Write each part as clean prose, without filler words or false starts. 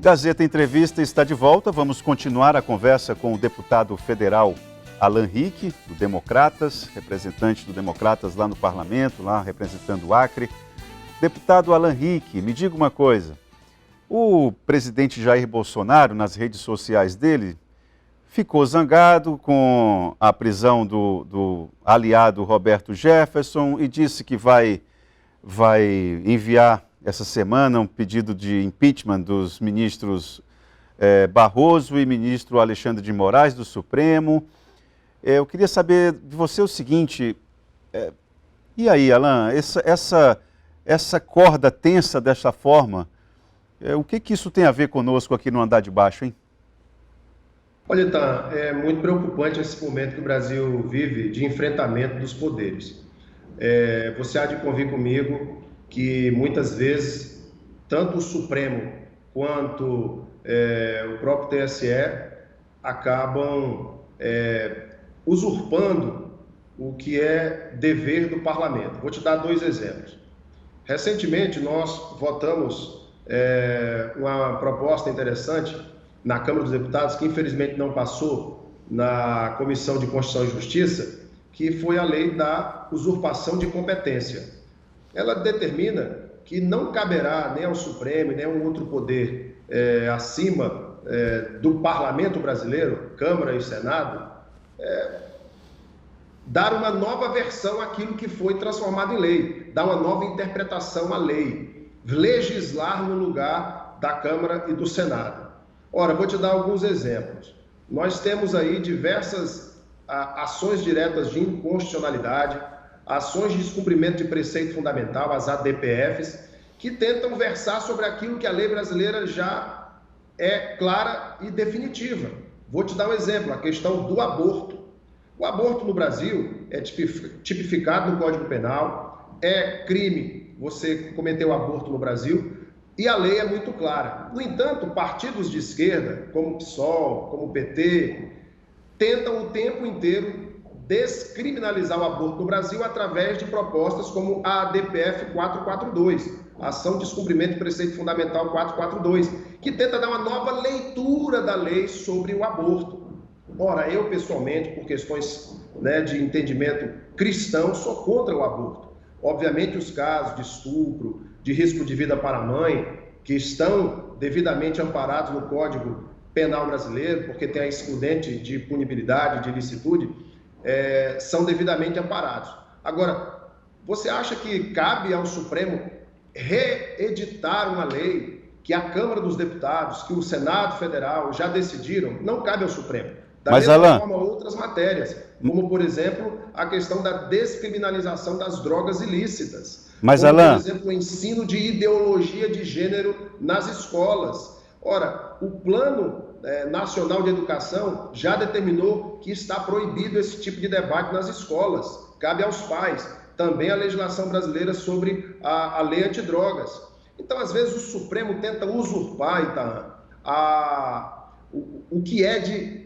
Gazeta Entrevista está de volta. Vamos continuar a conversa com o deputado federal Alan Rick, do Democratas, representante do Democratas lá no Parlamento, lá representando o Acre. Deputado Alan Rick, me diga uma coisa. O presidente Jair Bolsonaro, nas redes sociais dele, ficou zangado com a prisão do aliado Roberto Jefferson e disse que vai enviar essa semana um pedido de impeachment dos ministros Barroso e ministro Alexandre de Moraes do Supremo. Eu queria saber de você o seguinte, e aí, Alan, essa corda tensa dessa forma, o que isso tem a ver conosco aqui no Andar de Baixo, hein? Olha, Itan, é muito preocupante esse momento que o Brasil vive de enfrentamento dos poderes. Você há de convir comigo que muitas vezes, tanto o Supremo quanto o próprio TSE acabam usurpando o que é dever do parlamento. Vou te dar dois exemplos. Recentemente, nós votamos uma proposta interessante na Câmara dos Deputados, que infelizmente não passou na Comissão de Constituição e Justiça, que foi a lei da usurpação de competência. Ela determina que não caberá nem ao Supremo, nem a um outro poder acima do Parlamento brasileiro, Câmara e Senado, dar uma nova versão àquilo que foi transformado em lei, dar uma nova interpretação à lei, legislar no lugar da Câmara e do Senado. Ora, vou te dar alguns exemplos. Nós temos aí diversas ações diretas de inconstitucionalidade, ações de descumprimento de preceito fundamental, as ADPFs, que tentam versar sobre aquilo que a lei brasileira já é clara e definitiva. Vou te dar um exemplo, a questão do aborto. O aborto no Brasil é tipificado no Código Penal, é crime você cometer o aborto no Brasil, e a lei é muito clara. No entanto, partidos de esquerda, como o PSOL, como o PT, tentam o tempo inteiro descriminalizar o aborto no Brasil através de propostas como a ADPF 442, Ação de Descumprimento de Preceito Fundamental 442, que tenta dar uma nova leitura da lei sobre o aborto. Ora, eu pessoalmente, por questões de entendimento cristão, sou contra o aborto. Obviamente, os casos de estupro, de risco de vida para a mãe, que estão devidamente amparados no Código Penal brasileiro, porque tem a excludente de punibilidade, de ilicitude, são devidamente amparados. Agora, você acha que cabe ao Supremo reeditar uma lei que a Câmara dos Deputados, que o Senado Federal já decidiram? Não cabe ao Supremo. Da mesma forma, outras matérias, como, por exemplo, a questão da descriminalização das drogas ilícitas. Mas, como, Alan, por exemplo, o ensino de ideologia de gênero nas escolas. Ora, o Plano Nacional de Educação já determinou que está proibido esse tipo de debate nas escolas. Cabe aos pais. Também a legislação brasileira sobre a lei antidrogas. Então, às vezes, o Supremo tenta usurpar o que é de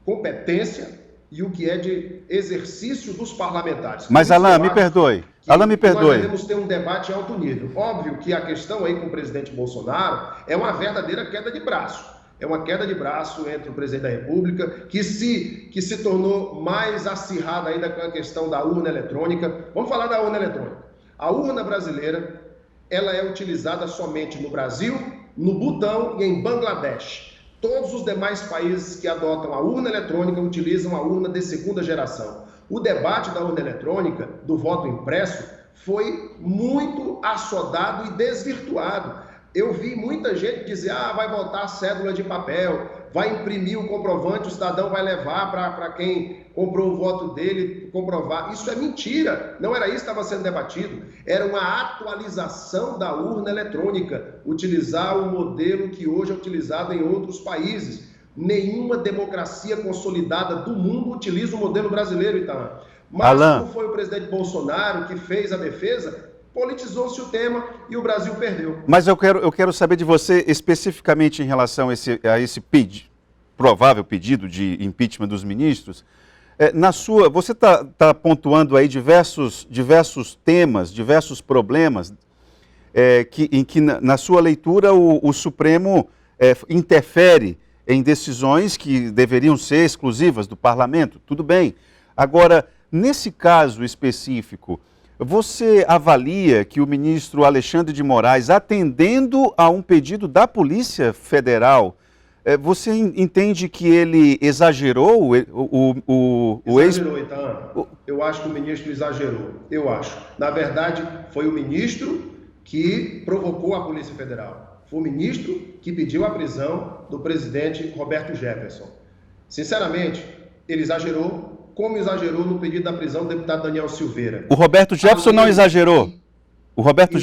competência e o que é de exercício dos parlamentares. Mas, Alan, me perdoe. Alan, me perdoe. Nós devemos ter um debate em alto nível. Óbvio que a questão aí com o presidente Bolsonaro é uma verdadeira queda de braço. É uma queda de braço entre o presidente da República, que se tornou mais acirrada ainda com a questão da urna eletrônica. Vamos falar da urna eletrônica. A urna brasileira, ela é utilizada somente no Brasil, no Butão e em Bangladesh. Todos os demais países que adotam a urna eletrônica utilizam a urna de segunda geração. O debate da urna eletrônica, do voto impresso, foi muito assodado e desvirtuado. Eu vi muita gente dizer, vai votar cédula de papel, vai imprimir o comprovante, o cidadão vai levar para quem comprou o voto dele comprovar. Isso é mentira, não era isso que estava sendo debatido. Era uma atualização da urna eletrônica, utilizar o modelo que hoje é utilizado em outros países. Nenhuma democracia consolidada do mundo utiliza o modelo brasileiro, então. Mas Alan, como foi o presidente Bolsonaro que fez a defesa, politizou-se o tema e o Brasil perdeu. Mas eu quero saber de você especificamente em relação a esse provável pedido de impeachment dos ministros. Você está pontuando aí diversos temas, diversos problemas em que na sua leitura o Supremo interfere em decisões que deveriam ser exclusivas do parlamento, tudo bem. Agora, nesse caso específico, você avalia que o ministro Alexandre de Moraes, atendendo a um pedido da Polícia Federal, você entende que ele exagerou Exagerou, então. Eu acho que o ministro exagerou. Eu acho. Na verdade, foi o ministro que provocou a Polícia Federal. Foi o ministro que pediu a prisão do presidente Roberto Jefferson. Sinceramente, ele exagerou, como exagerou no pedido da prisão do deputado Daniel Silveira. O Roberto Jefferson não exagerou? O Roberto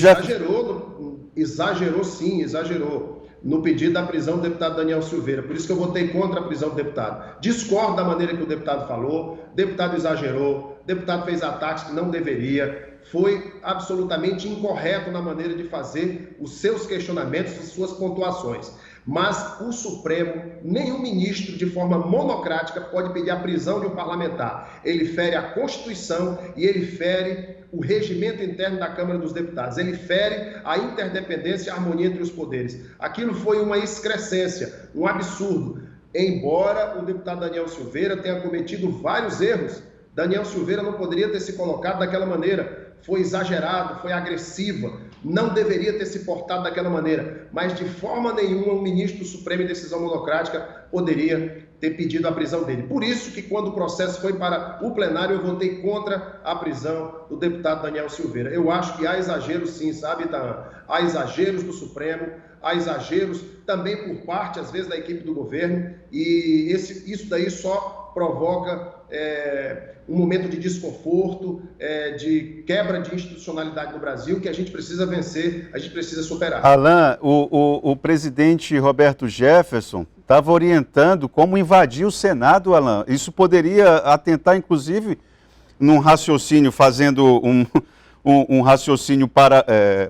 Exagerou sim, exagerou no pedido da prisão do deputado Daniel Silveira. Por isso que eu votei contra a prisão do deputado. Discordo da maneira que o deputado falou, o deputado exagerou, o deputado fez ataques que não deveria, foi absolutamente incorreto na maneira de fazer os seus questionamentos e suas pontuações. Mas o Supremo, nenhum ministro de forma monocrática pode pedir a prisão de um parlamentar. Ele fere a Constituição e ele fere o regimento interno da Câmara dos Deputados. Ele fere a interdependência e a harmonia entre os poderes. Aquilo foi uma excrescência, um absurdo. Embora o deputado Daniel Silveira tenha cometido vários erros, Daniel Silveira não poderia ter se colocado daquela maneira. Foi exagerado, foi agressiva, não deveria ter se portado daquela maneira, mas de forma nenhuma o ministro do Supremo em decisão monocrática poderia ter pedido a prisão dele. Por isso que quando o processo foi para o plenário, eu votei contra a prisão do deputado Daniel Silveira. Eu acho que há exageros sim, sabe, Itaã? Há exageros do Supremo, há exageros também por parte, às vezes, da equipe do governo, e isso daí só provoca um momento de desconforto, de quebra de institucionalidade no Brasil, que a gente precisa vencer, a gente precisa superar. Alan, o presidente Roberto Jefferson estava orientando como invadir o Senado, Alan. Isso poderia atentar, inclusive, num raciocínio, fazendo um raciocínio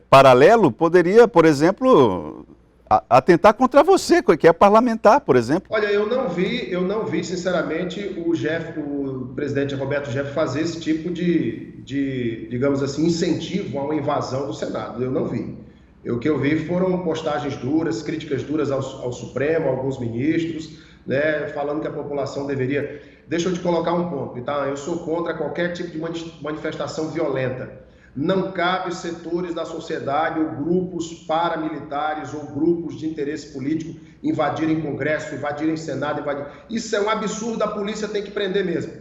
paralelo, poderia, por exemplo, atentar contra você, que é parlamentar, por exemplo. Olha, eu não vi, sinceramente, o presidente Roberto Jefferson fazer esse tipo de, digamos assim, incentivo a uma invasão do Senado. Eu não vi. O que eu vi foram postagens duras, críticas duras ao Supremo, a alguns ministros, né, falando que a população deveria... Deixa eu te colocar um ponto, tá? Eu sou contra qualquer tipo de manifestação violenta. Não cabe setores da sociedade ou grupos paramilitares ou grupos de interesse político invadirem Congresso, invadirem Senado, Isso é um absurdo, a polícia tem que prender mesmo.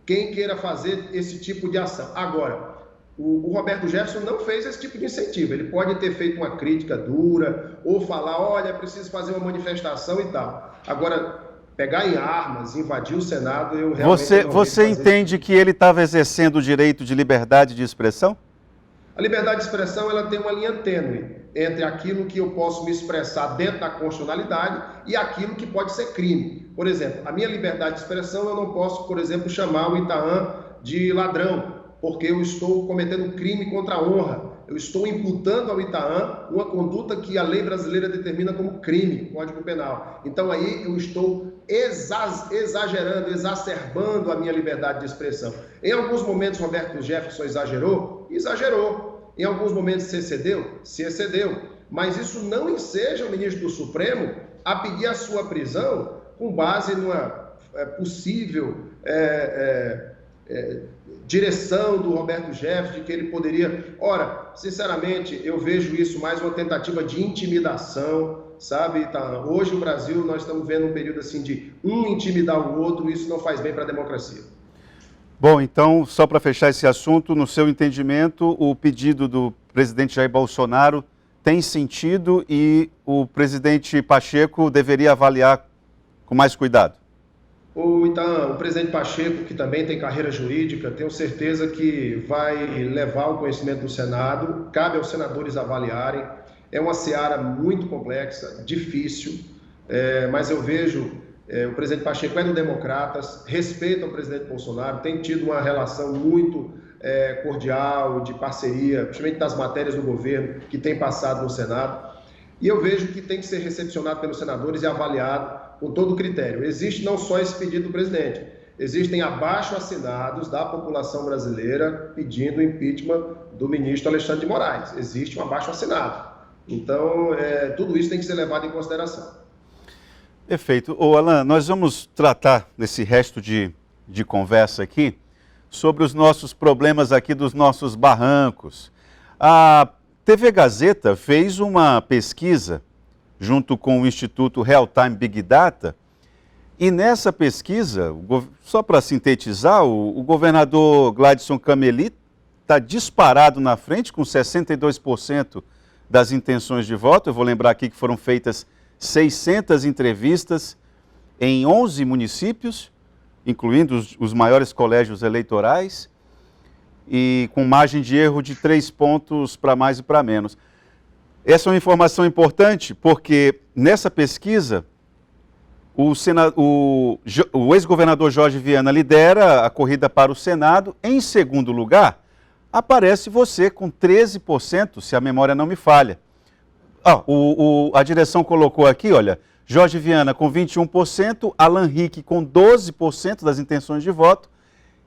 Quem queira fazer esse tipo de ação. Agora, o Roberto Jefferson não fez esse tipo de incentivo. Ele pode ter feito uma crítica dura ou falar, olha, preciso fazer uma manifestação e tal. Agora, pegar em armas, invadir o Senado, eu realmente Você entende que ele estava exercendo o direito de liberdade de expressão? A liberdade de expressão ela tem uma linha tênue entre aquilo que eu posso me expressar dentro da constitucionalidade e aquilo que pode ser crime. Por exemplo, a minha liberdade de expressão, eu não posso, por exemplo, chamar o Itaã de ladrão, porque eu estou cometendo um crime contra a honra. Eu estou imputando ao Itaã uma conduta que a lei brasileira determina como crime, Código Penal. Então aí eu estou exagerando, exacerbando a minha liberdade de expressão. Em alguns momentos Roberto Jefferson exagerou? Exagerou. Em alguns momentos se excedeu? Se excedeu. Mas isso não enseja o ministro do Supremo a pedir a sua prisão com base numa possível direção do Roberto Jefferson, de que ele poderia... Ora, sinceramente, eu vejo isso mais uma tentativa de intimidação, sabe? Hoje no Brasil nós estamos vendo um período assim de um intimidar o outro, e isso não faz bem para a democracia. Bom, então, só para fechar esse assunto, no seu entendimento, o pedido do presidente Jair Bolsonaro tem sentido e o presidente Pacheco deveria avaliar com mais cuidado? Então, o presidente Pacheco, que também tem carreira jurídica, tenho certeza que vai levar ao conhecimento do Senado, cabe aos senadores avaliarem. É uma seara muito complexa, difícil, mas eu vejo o presidente Pacheco é do Democratas, respeita o presidente Bolsonaro, tem tido uma relação muito cordial, de parceria, principalmente das matérias do governo que tem passado no Senado. E eu vejo que tem que ser recepcionado pelos senadores e avaliado com todo o critério. Existe não só esse pedido do presidente, existem abaixo-assinados da população brasileira pedindo o impeachment do ministro Alexandre de Moraes. Existe um abaixo-assinado. Então, tudo isso tem que ser levado em consideração. Perfeito. Ô, Alan, nós vamos tratar nesse resto de conversa aqui sobre os nossos problemas aqui dos nossos barrancos. A TV Gazeta fez uma pesquisa junto com o Instituto Real Time Big Data e nessa pesquisa, só para sintetizar, o governador Gladson Cameli está disparado na frente com 62% das intenções de voto. Eu vou lembrar aqui que foram feitas 600 entrevistas em 11 municípios, incluindo os maiores colégios eleitorais, e com margem de erro de 3 pontos para mais e para menos. Essa é uma informação importante porque nessa pesquisa o ex-governador Jorge Viana lidera a corrida para o Senado. Em segundo lugar, aparece você com 13%, se a memória não me falha. A direção colocou aqui, olha, Jorge Viana com 21%, Alan Rick com 12% das intenções de voto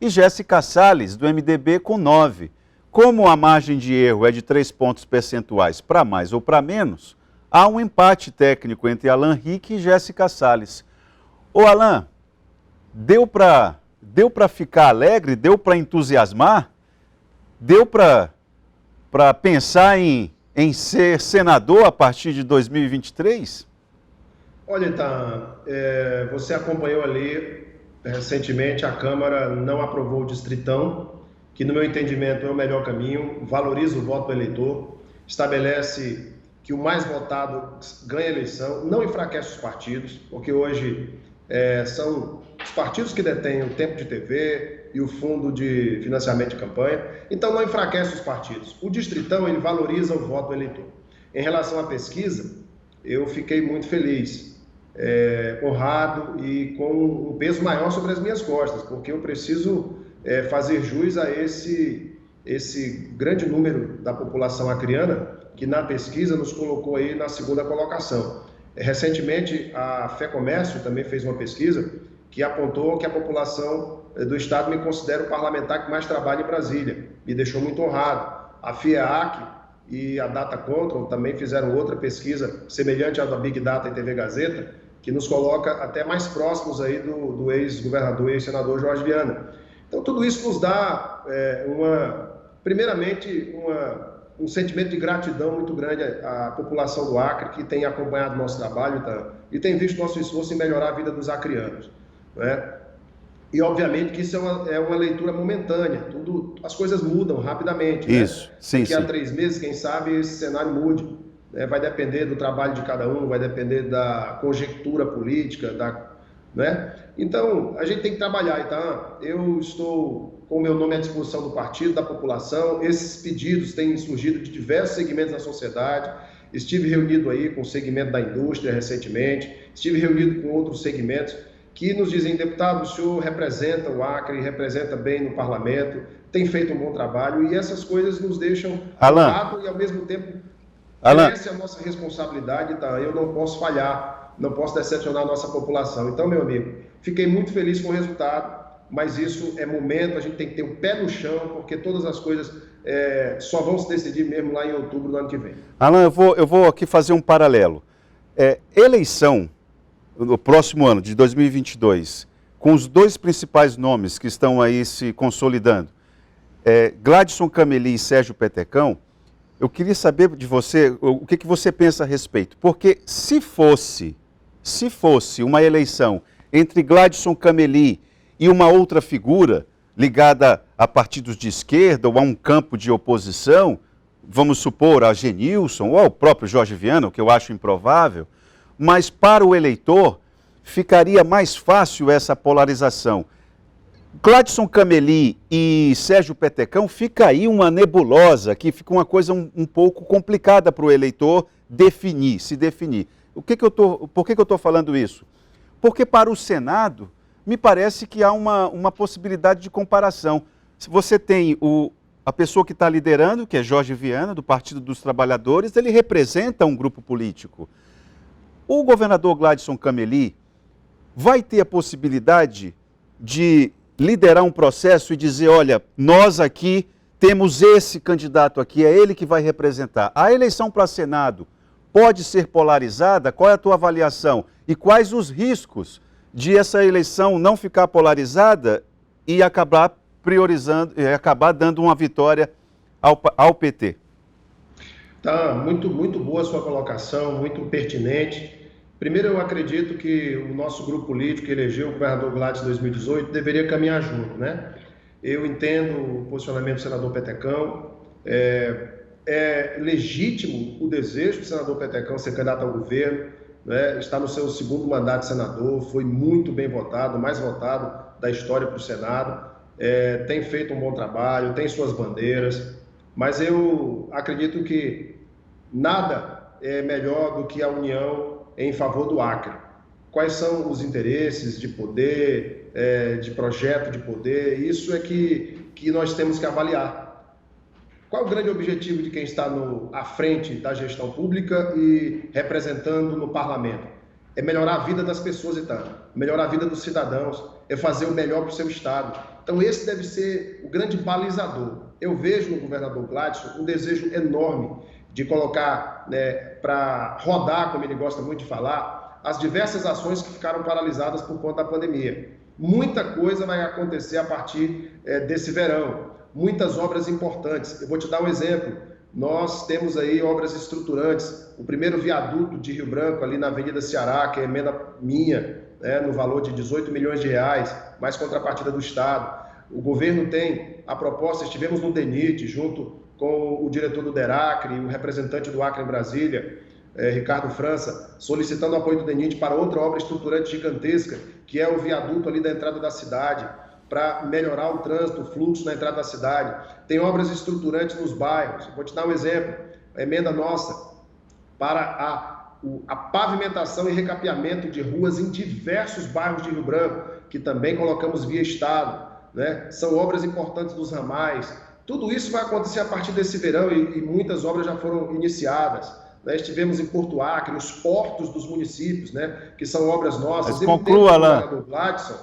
e Jéssica Salles, do MDB, com 9%. Como a margem de erro é de 3 pontos percentuais para mais ou para menos, há um empate técnico entre Alan Rick e Jéssica Salles. Ô Alan, deu para ficar alegre? Deu para entusiasmar? Deu para pensar em ser senador a partir de 2023? Olha, então, você acompanhou ali, recentemente, a Câmara não aprovou o Distritão, que no meu entendimento é o melhor caminho, valoriza o voto do eleitor, estabelece que o mais votado ganha a eleição, não enfraquece os partidos, porque hoje são os partidos que detêm o tempo de TV e o fundo de financiamento de campanha, então não enfraquece os partidos. O Distritão, ele valoriza o voto do eleitor. Em relação à pesquisa, eu fiquei muito feliz, honrado e com um peso maior sobre as minhas costas, porque eu preciso fazer jus a esse grande número da população acriana que na pesquisa nos colocou aí na segunda colocação. Recentemente, a FEComércio também fez uma pesquisa que apontou que a população do estado me considera o parlamentar que mais trabalha em Brasília. Me deixou muito honrado. A FIEAC e a Data Control também fizeram outra pesquisa semelhante à da Big Data e TV Gazeta, que nos coloca até mais próximos aí do ex-governador e ex-senador Jorge Viana. Então, tudo isso nos dá, primeiramente, um sentimento de gratidão muito grande à população do Acre, que tem acompanhado o nosso trabalho e tem visto nosso esforço em melhorar a vida dos acrianos. Né? E, obviamente, que isso é uma leitura momentânea. As coisas mudam rapidamente. Isso, né? Sim, Daqui a 3 meses, quem sabe, esse cenário mude. Né? Vai depender do trabalho de cada um, vai depender da conjectura política, né? Então, a gente tem que trabalhar. Então, eu estou com o meu nome à disposição do partido, da população. Esses pedidos têm surgido de diversos segmentos da sociedade. Estive reunido aí com o segmento da indústria recentemente, estive reunido com outros segmentos que nos dizem: deputado, o senhor representa o Acre, representa bem no parlamento, tem feito um bom trabalho, e essas coisas nos deixam honrados e, ao mesmo tempo, cresce a nossa responsabilidade. Tá? Eu não posso falhar, não posso decepcionar a nossa população. Então, meu amigo, fiquei muito feliz com o resultado, mas isso é momento, a gente tem que ter o pé no chão, porque todas as coisas só vão se decidir mesmo lá em outubro do ano que vem. Alan, eu vou aqui fazer um paralelo. Eleição no próximo ano, de 2022, com os 2 principais nomes que estão aí se consolidando, Gladson Cameli e Sérgio Petecão, eu queria saber de você o que você pensa a respeito. Porque se fosse uma eleição entre Gladson Cameli e uma outra figura ligada a partidos de esquerda ou a um campo de oposição, vamos supor a Genilson ou ao próprio Jorge Viana, o que eu acho improvável, mas para o eleitor ficaria mais fácil essa polarização. Gladson Cameli e Sérgio Petecão, fica aí uma nebulosa, que fica uma coisa um pouco complicada para o eleitor se definir. Por que eu estou falando isso? Porque para o Senado, me parece que há uma possibilidade de comparação. Se você tem a pessoa que está liderando, que é Jorge Viana, do Partido dos Trabalhadores, ele representa um grupo político. O governador Gladson Cameli vai ter a possibilidade de liderar um processo e dizer: olha, nós aqui temos esse candidato aqui, é ele que vai representar. A eleição para Senado pode ser polarizada? Qual é a tua avaliação? E quais os riscos de essa eleição não ficar polarizada e acabar priorizando, acabar dando uma vitória ao PT? Tá, muito boa a sua colocação, muito pertinente. Primeiro, eu acredito que o nosso grupo político que elegeu o governador Gladys em 2018 deveria caminhar junto, né? Eu entendo o posicionamento do senador Petecão, é legítimo o desejo do senador Petecão ser candidato ao governo, né? Está no seu segundo mandato de senador, foi muito bem votado, o mais votado da história para o Senado, tem feito um bom trabalho, tem suas bandeiras, mas eu acredito que nada é melhor do que a união em favor do Acre. Quais são os interesses de poder, de projeto de poder? Isso é que nós temos que avaliar. Qual é o grande objetivo de quem está à frente da gestão pública e representando no parlamento? É melhorar a vida das pessoas, melhorar a vida dos cidadãos, é fazer o melhor para o seu estado. Então esse deve ser o grande balizador. Eu vejo no governador Gladson um desejo enorme de colocar, para rodar, como ele gosta muito de falar, as diversas ações que ficaram paralisadas por conta da pandemia. Muita coisa vai acontecer a partir desse verão, muitas obras importantes. Eu vou te dar um exemplo. Nós temos aí obras estruturantes. O primeiro viaduto de Rio Branco, ali na Avenida Ceará, que é emenda minha, no valor de 18 milhões de reais, mais contrapartida do Estado. O governo tem a proposta, estivemos no DENIT, junto com o diretor do DERACRE, o representante do Acre em Brasília, Ricardo França, solicitando o apoio do DENIT para outra obra estruturante gigantesca, que é o viaduto ali da entrada da cidade, para melhorar o trânsito, o fluxo na entrada da cidade. Tem obras estruturantes nos bairros. Vou te dar um exemplo, a emenda nossa para a pavimentação e recapeamento de ruas em diversos bairros de Rio Branco, que também colocamos via Estado, né? São obras importantes dos ramais. Tudo isso vai acontecer a partir desse verão e muitas obras já foram iniciadas. Estivemos em Porto Acre, nos portos dos municípios, que são obras nossas. Mas conclua, Alain. O Gladson,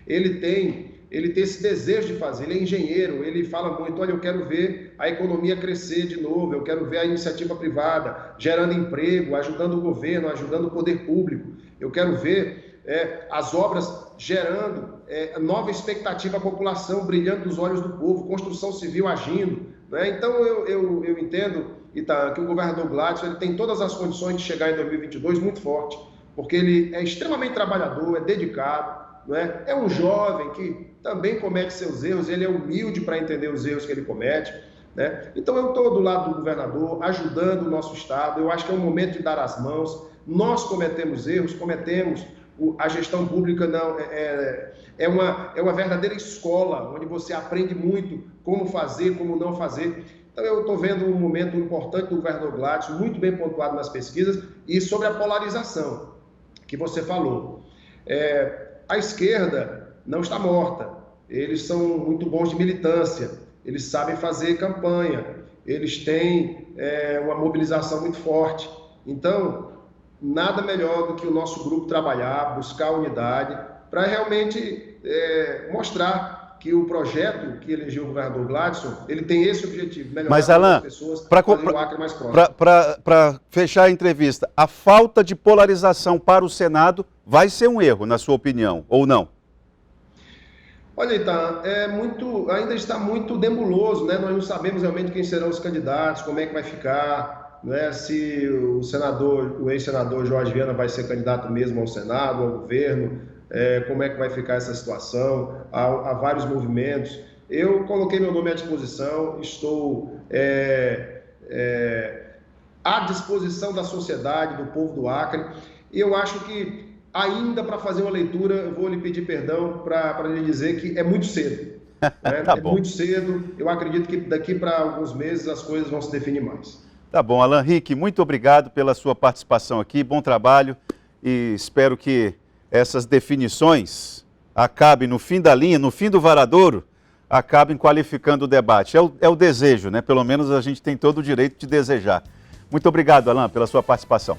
ele tem esse desejo de fazer, ele é engenheiro, ele fala muito, olha, eu quero ver a economia crescer de novo, eu quero ver a iniciativa privada gerando emprego, ajudando o governo, ajudando o poder público, eu quero ver as obras gerando nova expectativa à população, brilhando nos olhos do povo, construção civil agindo, né? Então eu entendo, Ita, que o governador Gladson ele tem todas as condições de chegar em 2022 muito forte, porque ele é extremamente trabalhador, é dedicado, é um jovem que também comete seus erros, ele é humilde para entender os erros que ele comete, né? Então eu estou do lado do governador, ajudando o nosso estado. Eu acho que é o momento de dar as mãos. Nós cometemos erros, a gestão pública não é uma verdadeira escola, onde você aprende muito como fazer, como não fazer. Então eu estou vendo um momento importante do governador Gladson, muito bem pontuado nas pesquisas, e sobre a polarização que você falou. A esquerda não está morta, eles são muito bons de militância, eles sabem fazer campanha, eles têm uma mobilização muito forte. Então, nada melhor do que o nosso grupo trabalhar, buscar unidade, para realmente mostrar que o projeto que elegeu o governador Gladson, ele tem esse objetivo, melhorar as pessoas, fazer o Acre mais próximo. Para fechar a entrevista, a falta de polarização para o Senado vai ser um erro, na sua opinião, ou não? Olha, Itan, ainda está muito nebuloso, né? Nós não sabemos realmente quem serão os candidatos, como é que vai ficar, se o ex-senador Jorge Viana vai ser candidato mesmo ao Senado, ao governo, como é que vai ficar essa situação, há vários movimentos. Eu coloquei meu nome à disposição, estou à disposição da sociedade, do povo do Acre, e eu acho que ainda para fazer uma leitura, eu vou lhe pedir perdão para lhe dizer que é muito cedo. Tá bom. Muito cedo, eu acredito que daqui para alguns meses as coisas vão se definir mais. Tá bom, Alain Rick, muito obrigado pela sua participação aqui, bom trabalho e espero que essas definições acabem no fim da linha, no fim do varadouro, acabem qualificando o debate. É o desejo, né? Pelo menos a gente tem todo o direito de desejar. Muito obrigado, Alain, pela sua participação.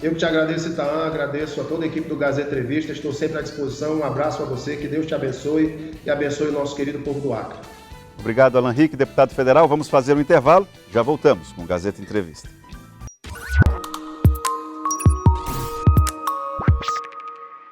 Eu que te agradeço, Itaã, agradeço a toda a equipe do Gazeta Entrevista, estou sempre à disposição, um abraço a você, que Deus te abençoe e abençoe o nosso querido povo do Acre. Obrigado, Alan Rick, deputado federal. Vamos fazer um intervalo. Já voltamos com o Gazeta Entrevista.